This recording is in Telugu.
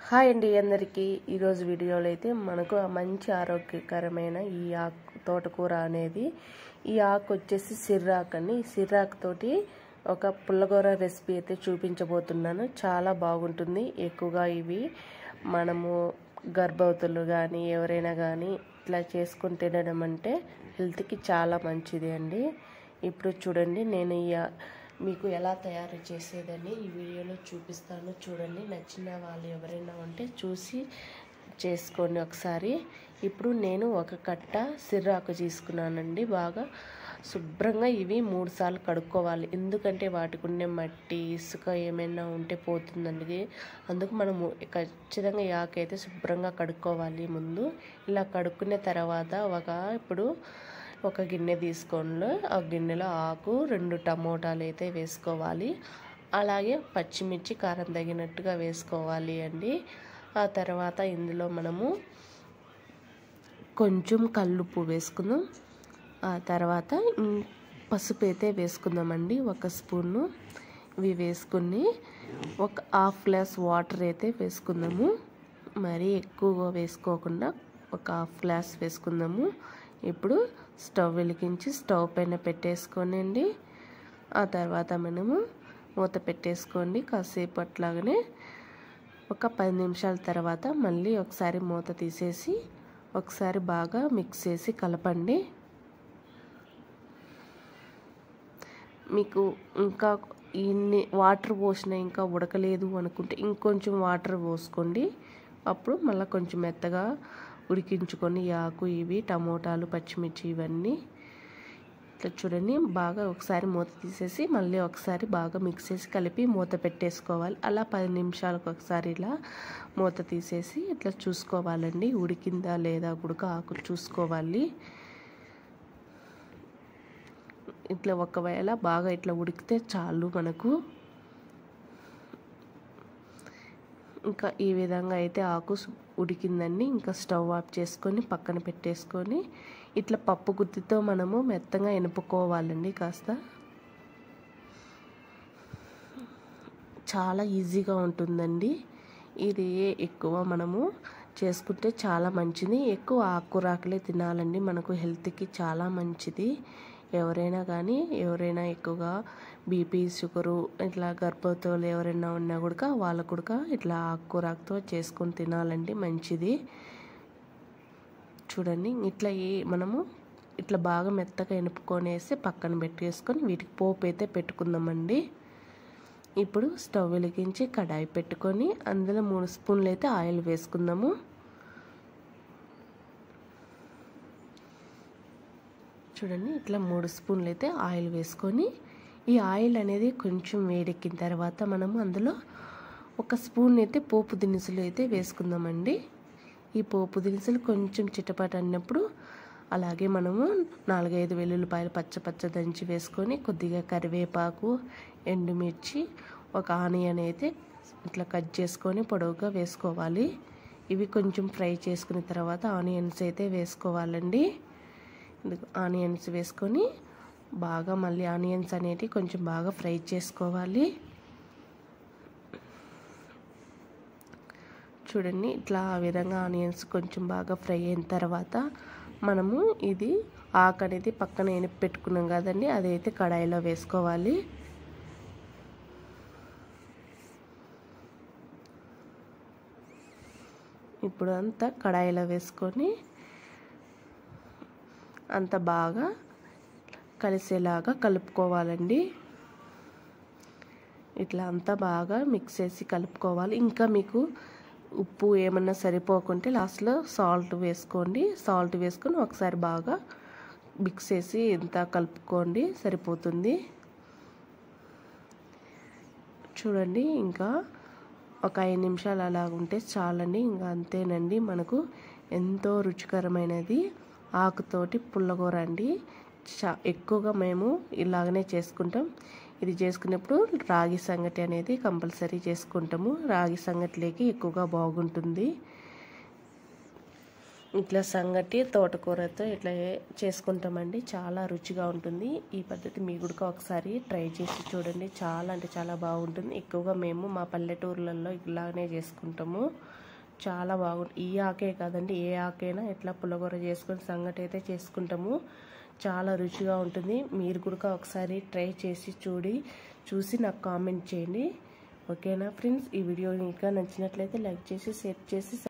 హాయ్ అండి అందరికీ ఈరోజు వీడియోలో అయితే మనకు మంచి ఆరోగ్యకరమైన ఈ ఆకు తోటకూర అనేది ఈ ఆకు వచ్చేసి సిర్రాకు అండి. ఈ సిర్రాకు తోటి ఒక పుల్లగూర రెసిపీ అయితే చూపించబోతున్నాను. చాలా బాగుంటుంది. ఎక్కువగా ఇవి మనము గర్భవతులు కానీ ఎవరైనా కానీ ఇట్లా చేసుకొని తినడం అంటే హెల్త్కి చాలా మంచిది అండి. ఇప్పుడు చూడండి, నేను మీకు ఎలా తయారు చేసేదని ఈ వీడియోలో చూపిస్తాను. చూడండి, నచ్చిన వాళ్ళు ఎవరైనా ఉంటే చూసి చేసుకోండి ఒకసారి. ఇప్పుడు నేను ఒక కట్ట సిర్రాకు తీసుకున్నానండి. బాగా శుభ్రంగా ఇవి 3 సార్లు కడుక్కోవాలి. ఎందుకంటే వాటికి ఉండే మట్టి ఇసుక ఏమైనా ఉంటే పోతుందండి. అందుకు మనము ఖచ్చితంగా ఈ ఆకు అయితే శుభ్రంగా కడుక్కోవాలి. ముందు ఇలా కడుక్కున్న తర్వాత ఇప్పుడు ఒక గిన్నె తీసుకోండి. ఆ గిన్నెలో ఆకు 2 టమోటాలు అయితే వేసుకోవాలి. అలాగే పచ్చిమిర్చి కారం తగినట్టుగా వేసుకోవాలి అండి. ఆ తర్వాత ఇందులో మనము కొంచెం కల్లుప్పు వేసుకుందాం. ఆ తర్వాత పసుపు అయితే వేసుకుందామండి, 1 స్పూను. ఇవి వేసుకుని ఒక హాఫ్ గ్లాస్ వాటర్ అయితే వేసుకుందాము. మరీ ఎక్కువగా వేసుకోకుండా ఒక హాఫ్ గ్లాస్ వేసుకుందాము. ఇప్పుడు స్టవ్ వెలిగించి స్టవ్ పైన పెట్టేసుకోనండి. ఆ తర్వాత మనము మూత పెట్టేసుకోండి. కాసేపు అట్లాగనే ఒక 10 నిమిషాల తర్వాత మళ్ళీ ఒకసారి మూత తీసేసి ఒకసారి బాగా మిక్స్ చేసి కలపండి. మీకు ఇంకా ఇన్ని వాటర్ పోసినా ఇంకా ఉడకలేదు అనుకుంటే ఇంకొంచెం వాటర్ పోసుకోండి. అప్పుడు మళ్ళీ కొంచెం మెత్తగా ఉడికించుకొని ఆకు, ఇవి టమోటాలు, పచ్చిమిర్చి ఇవన్నీ ఇట్లా చూడండి. బాగా ఒకసారి మూత తీసేసి మళ్ళీ ఒకసారి బాగా మిక్స్ చేసి కలిపి మూత పెట్టేసుకోవాలి. అలా 10 నిమిషాలకు ఒకసారి ఇలా మూత తీసేసి ఇట్లా చూసుకోవాలండి, ఉడికిందా లేదా ఉడక ఆకు చూసుకోవాలి. ఇట్లా ఒకవేళ బాగా ఇట్లా ఉడికితే చాలు మనకు. ఇంకా ఈ విధంగా అయితే ఆకు ఉడికిందండి. ఇంకా స్టవ్ ఆఫ్ చేసుకొని పక్కన పెట్టేసుకొని ఇట్లా పప్పు గుత్తితో మనము మెత్తగా ఎనుపుకోవాలండి. కాస్త చాలా ఈజీగా ఉంటుందండి. ఇది ఎక్కువ మనము చేసుకుంటే చాలా మంచిది. ఎక్కువ ఆకుకూరలే తినాలండి, మనకు హెల్త్కి చాలా మంచిది. ఎవరైనా ఎక్కువగా బీపీ, షుగరు ఇట్లా గర్భవతులు ఎవరైనా ఉన్నా కూడా వాళ్ళకు కూడా ఇట్లా ఆకుకూరతో చేసుకొని తినాలండి, మంచిది. చూడండి, ఇట్లా మనము ఇట్లా బాగా మెత్తగా ఎనుపుకొనేసి పక్కన పెట్టేసుకొని వీటికి పోపు అయితే పెట్టుకుందామండి. ఇప్పుడు స్టవ్ వెలిగించి కడాయి పెట్టుకొని అందులో 3 స్పూన్లు అయితే ఆయిల్ వేసుకుందాము. చూడండి, ఇట్లా 3 స్పూన్లు అయితే ఆయిల్ వేసుకొని ఈ ఆయిల్ అనేది కొంచెం వేడెక్కిన తర్వాత మనము అందులో 1 స్పూన్ అయితే పోపు దినుసులు అయితే వేసుకుందామండి. ఈ పోపు దినుసులు కొంచెం చిటపట అన్నప్పుడు అలాగే మనము 4-5 వెల్లుల్లిపాయలు పచ్చ దంచి వేసుకొని కొద్దిగా కరివేపాకు, ఎండుమిర్చి, ఒక ఆనియన్ అయితే ఇట్లా కట్ చేసుకొని పొడవుగా వేసుకోవాలి. ఇవి కొంచెం ఫ్రై చేసుకున్న తర్వాత ఆనియన్స్ అయితే వేసుకోవాలండి. ఆనియన్స్ వేసుకొని బాగా మళ్ళీ ఆనియన్స్ అనేవి కొంచెం బాగా ఫ్రై చేసుకోవాలి. చూడండి, ఇట్లా ఆ విధంగా ఆనియన్స్ కొంచెం బాగా ఫ్రై అయిన తర్వాత మనము ఇది ఆకు అనేది పక్కన ఎనిపి పెట్టుకున్నాం కదండి, అదైతే కడాయిలో వేసుకోవాలి. ఇప్పుడు అంతా కడాయిలో వేసుకొని అంత బాగా కలిసేలాగా కలుపుకోవాలండి. ఇట్లా అంతా బాగా మిక్స్ చేసి కలుపుకోవాలి. ఇంకా మీకు ఉప్పు ఏమన్నా సరిపోకుంటే లాస్ట్లో సాల్ట్ వేసుకోండి. సాల్ట్ వేసుకొని ఒకసారి బాగా మిక్స్ చేసి ఇంత కలుపుకోండి, సరిపోతుంది. చూడండి, ఇంకా ఒక 5 నిమిషాలు అలా ఉంటే చాలండి. ఇంకా అంతేనండి, మనకు ఎంతో రుచికరమైనది ఆకుతోటి పుల్లగూర అండి. ఎక్కువగా మేము ఇలాగనే చేసుకుంటాం. ఇది చేసుకున్నప్పుడు రాగి సంగటి అనేది కంపల్సరీ చేసుకుంటాము. రాగి సంగటిలోకి ఎక్కువగా బాగుంటుంది. ఇట్లా సంగటి తోటకూరతో ఇట్లా చేసుకుంటామండి. చాలా రుచిగా ఉంటుంది. ఈ పద్ధతి మీరు కూడా ఒకసారి ట్రై చేసి చూడండి. చాలా అంటే చాలా బాగుంటుంది. ఎక్కువగా మేము మా పల్లెటూర్లలో ఇలానే చేసుకుంటాము. చాలా బాగుంటుంది. ఈ ఆకే కాదండి, ఏ ఆకైనా ఇట్లా పుల్లగూర చేసుకొని సంగటి అయితే చేసుకుంటాము. చాలా రుచిగా ఉంటుంది. మీరు కూడా ఒకసారి ట్రై చేసి చూసి నాకు కామెంట్ చేయండి. ఓకేనా ఫ్రెండ్స్, ఈ వీడియో ఇంకా నచ్చినట్లయితే లైక్ చేసి షేర్ చేసి